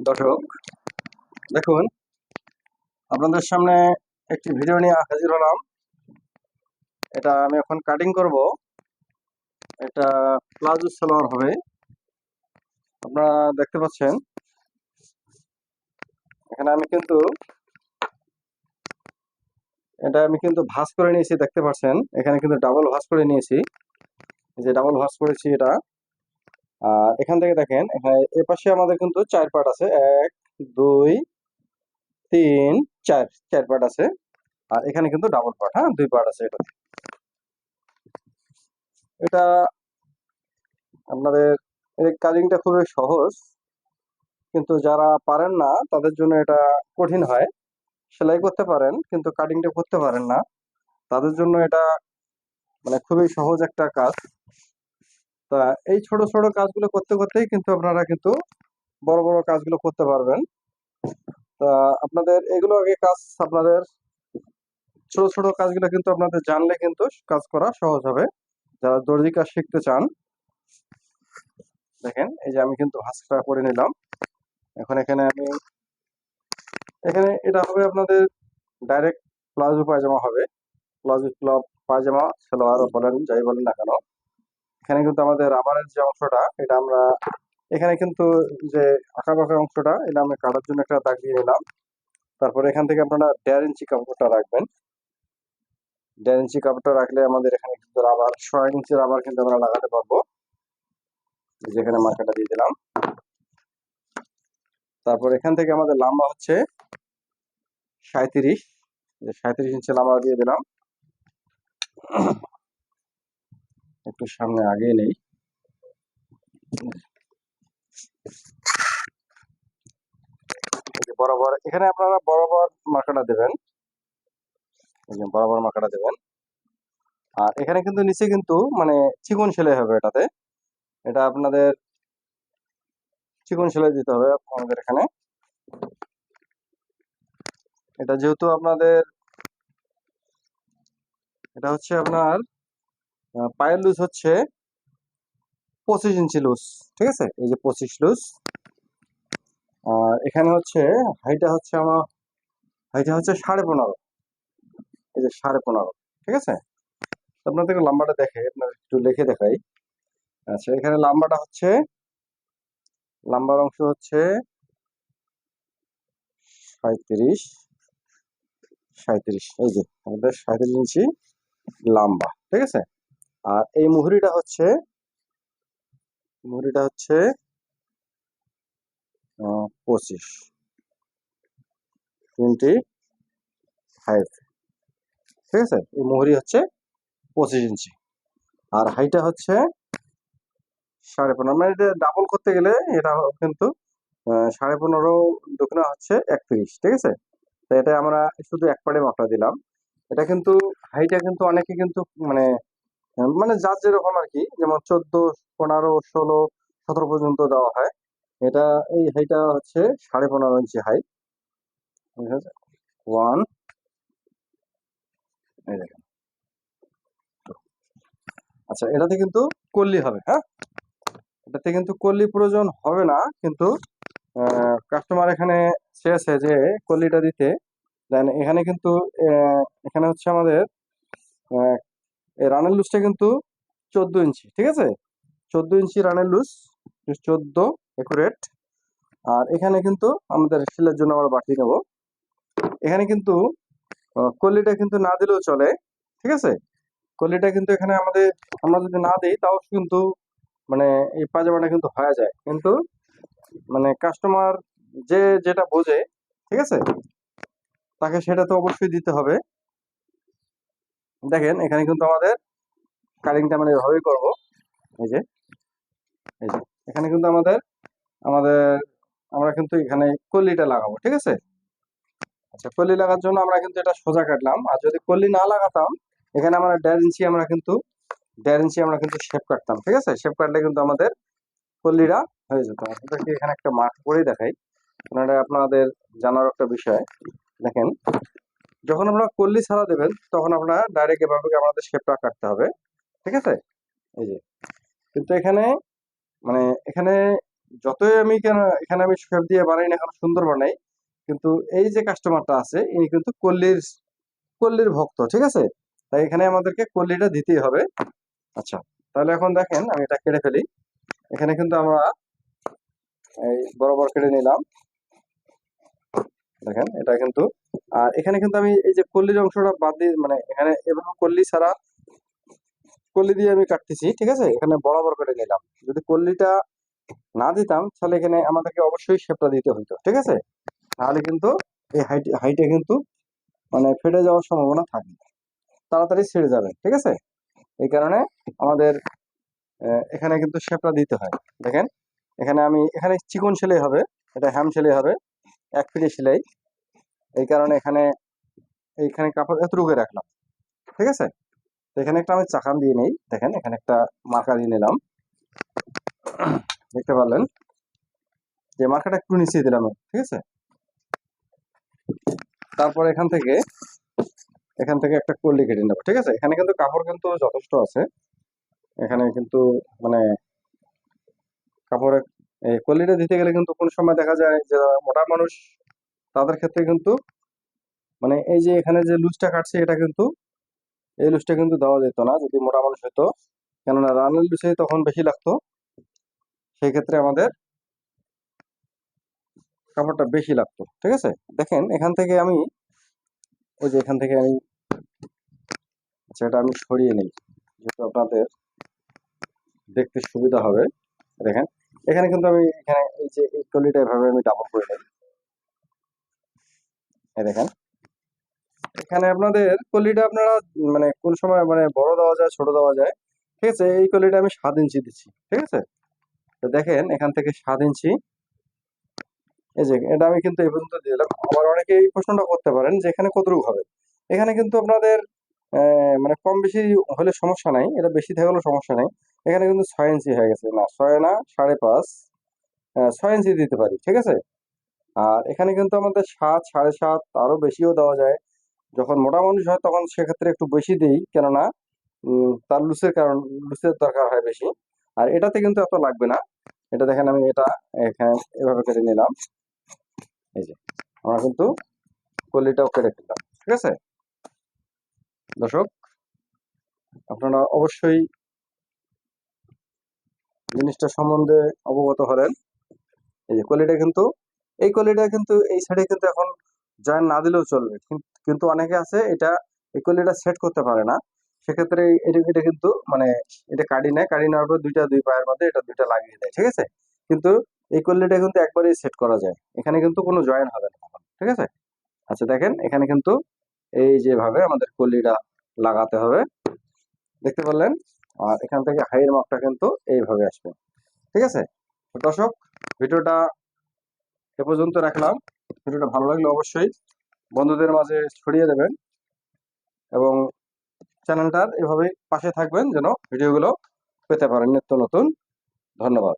দর্শক দেখুন, আপনাদের সামনে একটি ভিডিও নিয়ে হাজির হলাম। এটা আমি এখন কাটিং করব। এটা প্লাজো সালোয়ার হবে। আপনারা দেখতে পাচ্ছেন এখানে আমি কিন্তু ভাঁজ করে নিয়েছি। দেখতে পাচ্ছেন এখানে কিন্তু ডাবল ভাঁজ করে নিয়েছি। এই যে ডাবল ভাঁজ করেছি এটা। আর এখান থেকে দেখেন, এখানে এ পাশে আমাদের কিন্তু 4 পার্ট আছে। 1 2 3 4 4 পার্ট আছে। আর এখানে কিন্তু ডাবল পার্ট, হ্যাঁ 2 পার্ট আছে এটা। এটা আপনাদের এই কাটিংটা খুবই সহজ, কিন্তু যারা পারেন না তাদের জন্য এটা কঠিন হয়। সেলাই করতে পারেন কিন্তু কাটিংটা করতে পারেন না, তাদের জন্য এটা মানে খুবই সহজ একটা কাজ। তা এই ছোট ছোট কাজগুলো করতে করতেই কিন্তু আপনারা কিন্তু বড় বড় কাজগুলো করতে পারবেন। তা আপনাদের এগুলো আগে কাজ, আপনাদের ছোট ছোট কাজগুলো কিন্তু আপনাদের জানলে কিন্তু কাজ করা সহজ হবে। যারা দর্জি কাজ শিখতে চান, দেখেন এই যে আমি কিন্তু ভাঁজটা করে নিলাম। এখন এখানে এটা হবে আপনাদের ডাইরেক্ট প্লাজো পায়জামা হবে। প্লাজো ক্লব পায়জামা সালোয়ার বলেন, যাই বলেন না কেন, এখানে কিন্তু আমাদের রাবারের যে অংশটা, এটা আমরা এখানে কিন্তু যে আঁকা বাঁকা অংশটা, এটা আমরা কাটার জন্য একটা দাগ দিয়ে নিলাম। তারপরে এখান থেকে আপনারা 1.5 ইঞ্চি কাপড়টা রাখবেন। 1.5 ইঞ্চি কাপড়টা রাখলে আমাদের এখানে কিন্তু রাবার 6 ইঞ্চি রাবার কিন্তু আমরা লাগাতে পারবো। যেখানে মার্কাটা দিয়ে দিলাম। তারপর এখান থেকে আমাদের লম্বা হচ্ছে 37, 37 ইঞ্চি লম্বা দিয়ে দিলাম। একটু সামনে আগিয়ে নেই। বরাবর এখানে আপনারা বরাবর মার্কাটা দেবেন, বরাবর মার্কাটা দেবেন। আর এখানে কিন্তু নিচে কিন্তু মানে চিকন সেলাই হবে এটাতে। এটা আপনাদের চিকন সেলাই দিতে হবে আমাদের এখানে। এটা যেহেতু আপনাদের এটা হচ্ছে আপনার পায়ের লুজ হচ্ছে 25 ইঞ্চি লুজ, ঠিক আছে? এই যে 25 লুজ। আর এখানে হচ্ছে হাইটা হচ্ছে 15.5। এই যে 15.5, ঠিক আছে? আপনাদেরকে লম্বাটা আপনার একটু লিখে দেখাই। আচ্ছা, এখানে লাম্বার অংশ হচ্ছে 37, এই যে আমাদের 37 ইঞ্চি লম্বা, ঠিক আছে? আর এই মুহুরিটা হচ্ছে 25, ঠিক আছে? এই মুহুরি হচ্ছে 25 ইঞ্চি। আর হাইটা হচ্ছে 15.5। মানে এটা ডাবল করতে গেলে এটা কিন্তু 15.5 দুগুণা হচ্ছে 31, ঠিক আছে? তো এটা আমরা শুধু এক পাড়ে মাপটা দিলাম। এটা কিন্তু হাইটা কিন্তু অনেকে কিন্তু মানে মানে যার যেরকম আর কি, যেমন 14, 15, 16, 17 পর্যন্ত দেওয়া হয়। এটা এই হাইটা হচ্ছে 15.5 ইঞ্চি হাই। ঠিক আছে? 1, এই দেখেন। আচ্ছা, এটাতে কিন্তু কল্লি হবে, হ্যাঁ? এটাতে কিন্তু কল্লি প্রয়োজন হবে না, কিন্তু কাস্টমার এখানে চেয়েছে যে কল্লিটা দিতে। দেন এখানে কিন্তু এখানে হচ্ছে আমাদের এই রানের লুজটা কিন্তু 14 ইঞ্চি, ঠিক আছে? 14 ইঞ্চি রানের লুজ, 14 একুরেট। আর এখানে কিন্তু আমাদের সেলের জন্য আমরা বাড়তি নেব। এখানে কিন্তু কল্লিটা কিন্তু না দিলেও চলে, ঠিক আছে? কল্লিটা কিন্তু এখানে আমরা যদি না দিই তাও কিন্তু মানে এই পাজামাটা কিন্তু হয়ে যায়, কিন্তু মানে কাস্টমার যে যেটা বোঝে, ঠিক আছে, তাকে সেটা তো অবশ্যই দিতে হবে। দেখেন এখানে কিন্তু আমাদের কাটিংটা আমরা এভাবেই করবো। এই যে এই যে এখানে কিন্তু আমাদের আমাদের আমরা কিন্তু এখানে কল্লিটা লাগাবো, ঠিক আছে? আচ্ছা, কল্লি লাগার জন্য আমরা কিন্তু এটা সোজা কাটলাম। আর যদি কল্লি না লাগাতাম, এখানে আমরা 1.5 ইঞ্চি আমরা কিন্তু শেপ কাটতাম, ঠিক আছে? শেপ কাটলে কিন্তু আমাদের কল্লিটা হয়ে যেত। আপনাদেরকে এখানে একটা মার্ক করেই দেখাই, এটা আপনাদের জানার একটা বিষয়। দেখেন, যখন আমরা কল্লি ছাড়া দেবেন তখন আপনারা ডাইরেক্ট এভাবে আমাদের শেপটা কাটতে হবে, ঠিক আছে? এই যে কিন্তু এখানে মানে এখানে যতই আমি কেন এখানে আমি শেপ দিয়ে বানাই না কেন, সুন্দর বানাই, কিন্তু এই যে কাস্টমারটা আছে ইনি কিন্তু কল্লির ভক্ত, ঠিক আছে? তাই এখানে আমাদেরকে কল্লিটা দিতেই হবে। আচ্ছা, তাহলে এখন দেখেন আমি এটা কেটে ফেলি। এখানে কিন্তু আমরা এই বরাবর কেটে নিলাম, দেখেন এটা কিন্তু। আর এখানে কিন্তু আমি এই যে কল্লির অংশটা বাদ দিয়ে, মানে এখানে এভাবে কল্লি ছাড়া কল্লি দিয়ে আমি কাটতেছি, ঠিক আছে? এখানে বরাবর কেটে নিলাম। যদি কল্লিটা না দিতাম তাহলে এখানে আমাদেরকে অবশ্যই শেপটা দিতে হইতো, ঠিক আছে? তাহলে কিন্তু এই হাইটে কিন্তু মানে ফেটে যাওয়ার সম্ভাবনা থাকে, তাড়াতাড়ি ছেড়ে যাবে, ঠিক আছে? এই কারণে আমাদের এখানে কিন্তু শেপটা দিতে হয়। দেখেন এখানে চিকন সেলাই হবে, এটা হ্যাম সেলাই হবে, 1 ফিটে সেলাই। এই কারণে এখানে এইখানে কাপড় এতটুকু রাখলাম, ঠিক আছে? তো এখানে একটা আমি চাকান দিয়ে নেই, দেখেন এখানে একটা মার্কা দিয়ে নিলাম, দেখতে পারলেন যে মার্কাটা একটু নিচে দিলাম, ঠিক আছে? তারপর এখান থেকে একটা কল্লি কেটে নেবো, ঠিক আছে? এখানে কিন্তু কাপড় কিন্তু যথেষ্ট আছে, এখানে কিন্তু মানে কাপড়ের এই কল্লিটা দিতে গেলে কিন্তু কোন সময় দেখা যায় যে মোটা মানুষ, তাদের ক্ষেত্রে কিন্তু মানে এই যে এখানে যে লুজটা কাটছে এটা কিন্তু, এই লুজটা কিন্তু দেওয়া যেত না যদি মোটা মানুষ হতো, কেননা রানের লুজে তখন বেশি লাগতো, সেই ক্ষেত্রে আমাদের কাপড়টা বেশি লাগতো, ঠিক আছে? দেখেন এখান থেকে আমি ওই যে এখান থেকে আমি, আচ্ছা এটা আমি সরিয়ে নিই যেহেতু আপনাদের দেখতে সুবিধা হবে। দেখেন এখানে কিন্তু আমি এখানে এই যে এই কলিটা এভাবে আমি ডাবল করে নিই, এই দেখেন এখানে আপনাদের কলিটা আপনারা মানে কোন সময় মানে বড় দেওয়া যায়, ছোট দেওয়া যায়, ঠিক আছে? এই কলিটা আমি 7 ইঞ্চি দিচ্ছি, ঠিক আছে? তো দেখেন এখান থেকে 7 ইঞ্চি, এই যে এটা আমি কিন্তু এই পর্যন্ত দিয়ে দিলাম। আবার অনেকে এই প্রশ্নটা করতে পারেন যে এখানে কতটুকু হবে। এখানে কিন্তু আপনাদের মানে কম বেশি হলে সমস্যা নাই, এটা বেশি থাকলেও সমস্যা নাই। এখানে কিন্তু 6 ইঞ্চি হয়ে গেছে, না 6 না 5.5, 6 ইঞ্চি দিতে পারি, ঠিক আছে? আর এখানে কিন্তু আমাদের 7, 7.5 আরো বেশিও দেওয়া যায়। যখন মোটা মানুষ হয় তখন সেক্ষেত্রে একটু বেশি দিই, কেননা তার লুসের দরকার হয় বেশি। আর এটাতে কিন্তু এত লাগবে না। এটা দেখেন আমি এটা এখানে এভাবে কেটে নিলাম, এই যে আমরা কিন্তু কলিটাও কেটে ফেললাম, ঠিক আছে? দর্শক, আপনারা অবশ্যই জিনিসটা সম্বন্ধে অবগত হলেন। এই যে এই কলিটা কিন্তু এই সাইডে কিন্তু এখন জয়েন না দিলেও চলবে, কিন্তু অনেকে আছে এটা এই কলিটা সেট করতে পারে না, সেক্ষেত্রে এটা কিন্তু মানে এটা কাটি নেওয়ার পর দুই পায়ের মধ্যে এটা দুইটা লাগিয়ে দেয়, ঠিক আছে? কিন্তু এই কলিটা কিন্তু একবারেই সেট করা যায়, এখানে কিন্তু কোনো জয়েন হবে না তখন, ঠিক আছে? আচ্ছা দেখেন এখানে কিন্তু এই যেভাবে আমাদের কলিটা লাগাতে হবে, দেখতে পারলেন? আর এখান থেকে হাইয়ের মাপটা কিন্তু এইভাবে আসবে, ঠিক আছে? তো দর্শক, ভিডিওটা এ পর্যন্ত রাখলাম। ভিডিওটা ভালো লাগলে অবশ্যই বন্ধুদের মাঝে ছড়িয়ে দেবেন এবং চ্যানেলটার এভাবে পাশে থাকবেন যেন ভিডিওগুলো পেতে পারেন নিত্য নতুন। ধন্যবাদ।